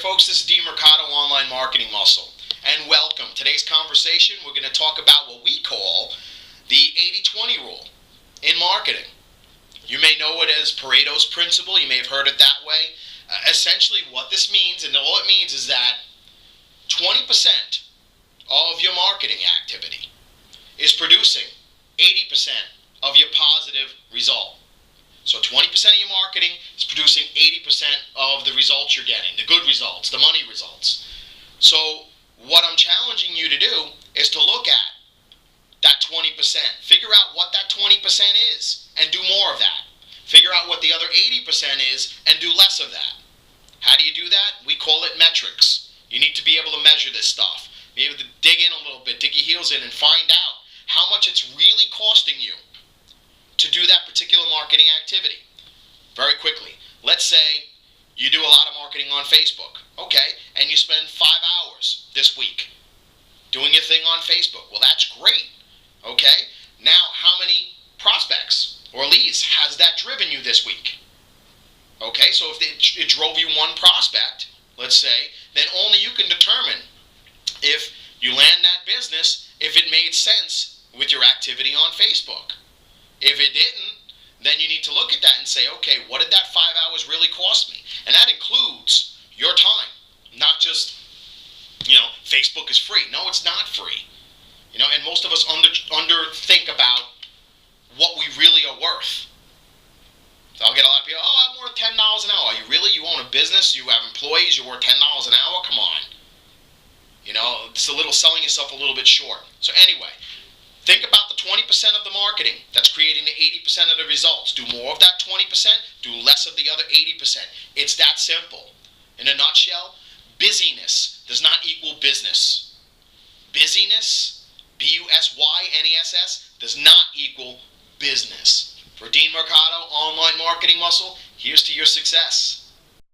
folks, this is Mercado Online Marketing Muscle, and welcome. Today's conversation, we're going to talk about what we call the 80-20 rule in marketing. You may know it as Pareto's Principle. You may have heard it that way. Essentially, what this means, and all it means, is that 20% of your marketing activity is producing 80% of your positive result. So 20% of your marketing is producing 80% of the results you're getting, the good results, the money results. So what I'm challenging you to do is to look at that 20%. Figure out what that 20% is and do more of that. Figure out what the other 80% is and do less of that. How do you do that? We call it metrics. You need to be able to measure this stuff. Be able to dig in a little bit, dig your heels in, and find out how much it's really costing you to do that particular marketing activity. Very quickly, let's say you do a lot of marketing on Facebook, okay, and you spend 5 hours this week doing your thing on Facebook. Well, that's great, okay? Now, how many prospects or leads has that driven you this week? Okay, so if it drove you one prospect, let's say, then only you can determine if you land that business, if it made sense with your activity on Facebook. If it didn't, then you need to look at that and say, okay, what did that 5 hours really cost me? And that includes your time, not just, Facebook is free. No, it's not free. And most of us underthink about what we really are worth. So I'll get a lot of people, I'm worth $10 an hour. Are you really? You own a business, you have employees, you're worth $10 an hour? Come on. It's a little selling yourself a little bit short. So anyway, think about the 20% of the marketing that's creating the 80% of the results. Do more of that 20%, do less of the other 80%. It's that simple. In a nutshell, busyness does not equal business. Busyness, B-U-S-Y-N-E-S-S, does not equal business. For Dean Mercado, Online Marketing Muscle, here's to your success.